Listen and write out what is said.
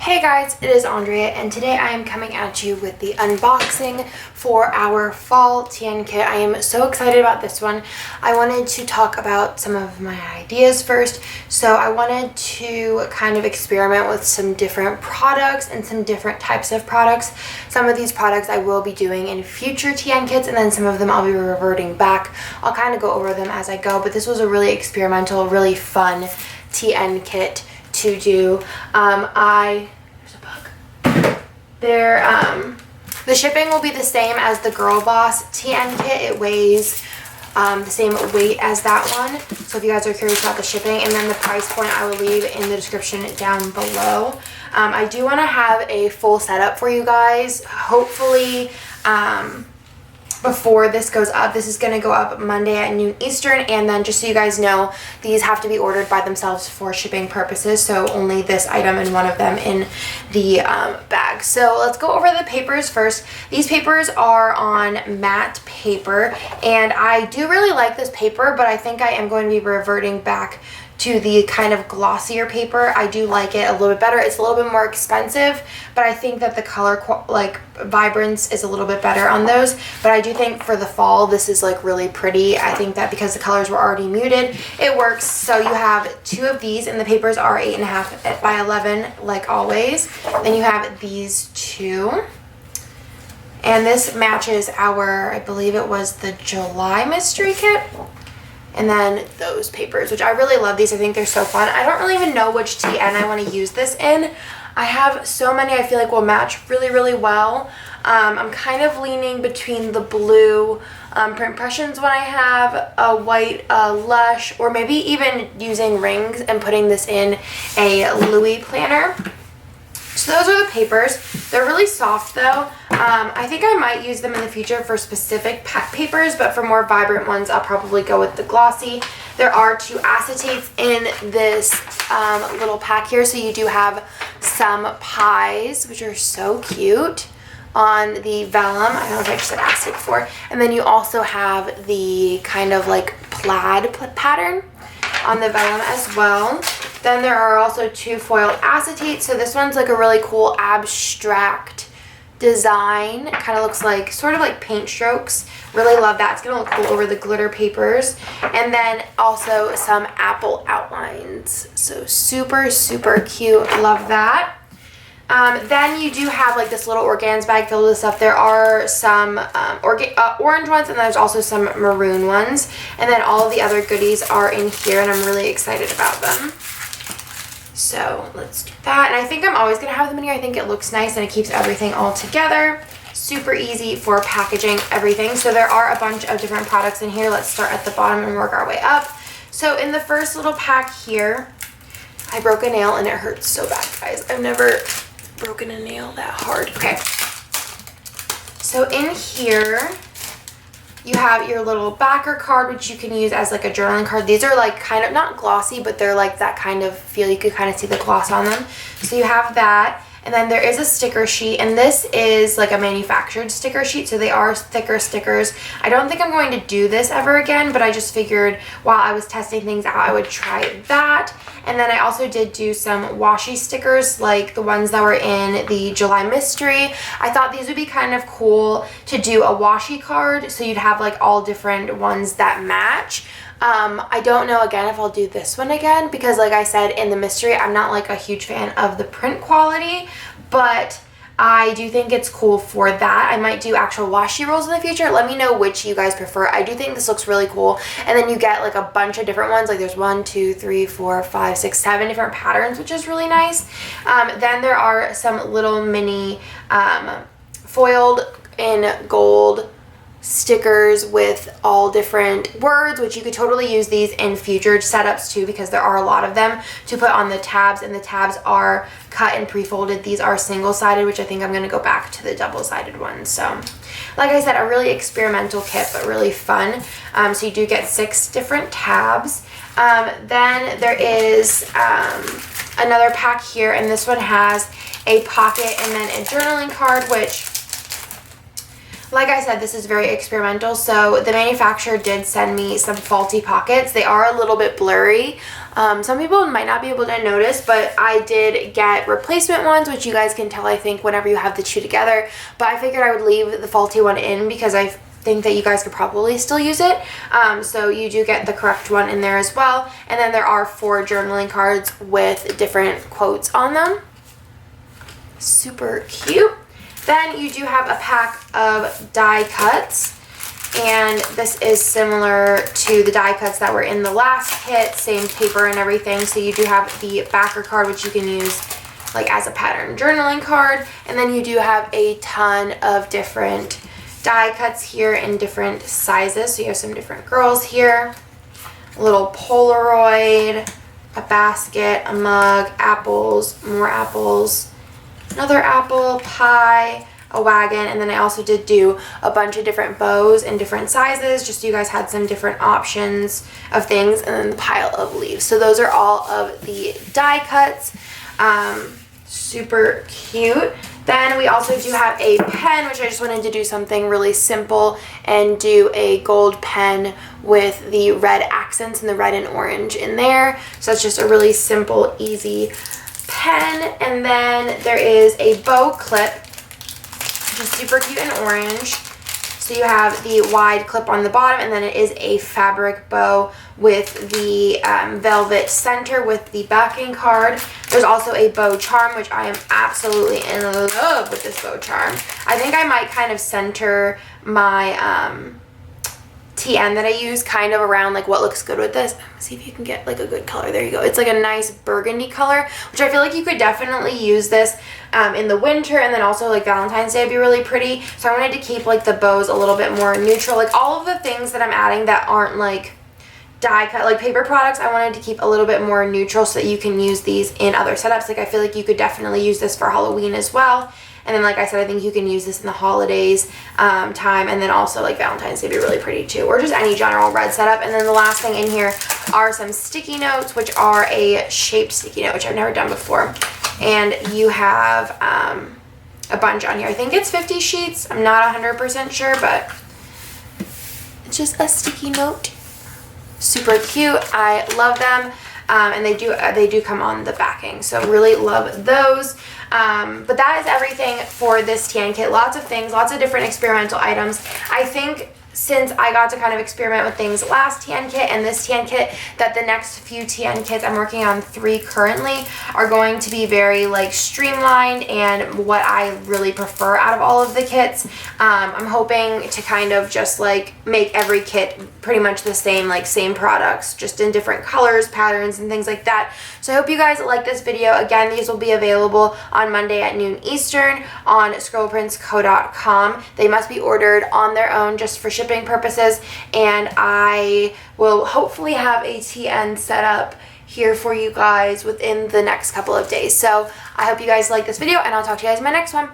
Hey guys, it is Andrea, and today I am coming at you with the unboxing for our fall TN kit. I am so excited about this one. I wanted to talk about some of my ideas first. So I wanted to kind of experiment with some different products and some different types of products. Some of these products I will be doing in future TN kits, and then some of them I'll be reverting back. I'll kind of go over them as I go, but this was a really experimental, really fun TN kit to do. There's a bug. The shipping will be the same as the Girl Boss TN kit. It weighs the same weight as that one. So if you guys are curious about the shipping, and then the price point I will leave in the description down below. I do want to have a full setup for you guys. Hopefully, before this goes up. This is going to go up Monday at noon Eastern, and then just so you guys know, these have to be ordered by themselves for shipping purposes, so only this item and one of them in the bag. So let's go over the papers first. These papers are on matte paper, and I do really like this paper, but I think I am going to be reverting back to the kind of glossier paper. I do like it a little bit better. It's a little bit more expensive, but I think that the color vibrance is a little bit better on those. But I do think for the fall, this is like really pretty. I think that because the colors were already muted, it works. So you have two of these, and the papers are 8.5 by 11 like always. Then you have these two. And this matches our, I believe it was the July mystery kit. And then those papers, which I really love these. I think they're so fun. I don't really even know which TN I want to use this in. I have so many I feel like will match really, really well. I'm kind of leaning between the blue Print Impressions one I have, a white Lush, or maybe even using rings and putting this in a Louis planner. So those are the papers. They're really soft though. I think I might use them in the future for specific papers, but for more vibrant ones, I'll probably go with the glossy. There are two acetates in this little pack here, so you do have some pies, which are so cute, on the vellum. I don't know if I just said acetate before. And then you also have the kind of like plaid pattern on the vellum as well. Then there are also two foiled acetates. So this one's like a really cool abstract design. It kind of looks like, sort of like paint strokes. Really love that. It's going to look cool over the glitter papers. And then also some apple outlines. So super, super cute. Love that. Then you do have like this little organza bag filled with stuff. There are some orange ones, and there's also some maroon ones. And then all of the other goodies are in here, and I'm really excited about them. So let's do that. And I think I'm always going to have them in here. I think it looks nice and it keeps everything all together. Super easy for packaging everything. So there are a bunch of different products in here. Let's start at the bottom and work our way up. So in the first little pack here, I broke a nail and it hurts so bad, guys. I've never broken a nail that hard. Okay. So in here, you have your little backer card, which you can use as like a journaling card. These are like kind of not glossy, but they're like that kind of feel. You could kind of see the gloss on them. So you have that. And then there is a sticker sheet, and this is like a manufactured sticker sheet, so they are thicker stickers. I don't think I'm going to do this ever again, but I just figured while I was testing things out, I would try that. And then I also did do some washi stickers, like the ones that were in the July mystery. I thought these would be kind of cool to do a washi card, so you'd have like all different ones that match. I don't know again if I'll do this one again, because like I said in the mystery, I'm not like a huge fan of the print quality, but I do think it's cool for that. I might do actual washi rolls in the future. Let me know which you guys prefer. I do think this looks really cool. And then you get like a bunch of different ones. Like there's 1, 2, 3, 4, 5, 6, 7 different patterns, which is really nice. Then there are some little mini foiled in gold stickers with all different words, which you could totally use these in future setups too, because there are a lot of them to put on the tabs, and the tabs are cut and pre-folded. These are single-sided, which I think I'm going to go back to the double-sided ones. So like I said, a really experimental kit, but really fun. So you do get 6 different tabs. Then there is another pack here, and this one has a pocket and then a journaling card, which, like I said, this is very experimental. So the manufacturer did send me some faulty pockets. They are a little bit blurry. Some people might not be able to notice, but I did get replacement ones, which you guys can tell, I think, whenever you have the two together. But I figured I would leave the faulty one in because I think that you guys could probably still use it. So you do get the correct one in there as well. And then there are 4 journaling cards with different quotes on them. Super cute. Then you do have a pack of die cuts. And this is similar to the die cuts that were in the last kit, same paper and everything. So you do have the backer card, which you can use like as a pattern journaling card. And then you do have a ton of different die cuts here in different sizes. So you have some different girls here, a little Polaroid, a basket, a mug, apples, more apples, another apple, pie, a wagon, and then I also did do a bunch of different bows in different sizes, just so you guys had some different options of things, and then the pile of leaves. So those are all of the die cuts. Super cute. Then we also do have a pen, which I just wanted to do something really simple and do a gold pen with the red accents and the red and orange in there. So it's just a really simple, easy pen. And then there is a bow clip, which is super cute and orange. So you have the wide clip on the bottom, and then it is a fabric bow with the velvet center with the backing card. There's also a bow charm, which I am absolutely in love with this bow charm. I think I might kind of center my TN that I use kind of around like what looks good with this. See if you can get like a good color. There you go. It's like a nice burgundy color, which I feel like you could definitely use this in the winter, and then also like Valentine's Day would be really pretty. So I wanted to keep like the bows a little bit more neutral. Like all of the things that I'm adding that aren't like die cut, like paper products, I wanted to keep a little bit more neutral so that you can use these in other setups. Like I feel like you could definitely use this for Halloween as well. And then, like I said, I think you can use this in the holidays time, and then also like Valentine's Day would be really pretty too, or just any general red setup. And then the last thing in here are some sticky notes, which are a shaped sticky note, which I've never done before. And you have a bunch on here. I think it's 50 sheets. I'm not 100% sure, but it's just a sticky note. Super cute. I love them. And they do come on the backing, so really love those. But that is everything for this TN kit. Lots of things, lots of different experimental items. I think since I got to kind of experiment with things last TN kit and this TN kit, that the next few TN kits, I'm working on 3 currently, are going to be very like streamlined and what I really prefer out of all of the kits. I'm hoping to kind of just like make every kit pretty much the same, like same products, just in different colors, patterns, and things like that. So I hope you guys like this video. Again, these will be available on Monday at noon Eastern on scribbleprintsco.com. They must be ordered on their own just for shipping purposes, and I will hopefully have a TN set up here for you guys within the next couple of days. So I hope you guys like this video, and I'll talk to you guys in my next one.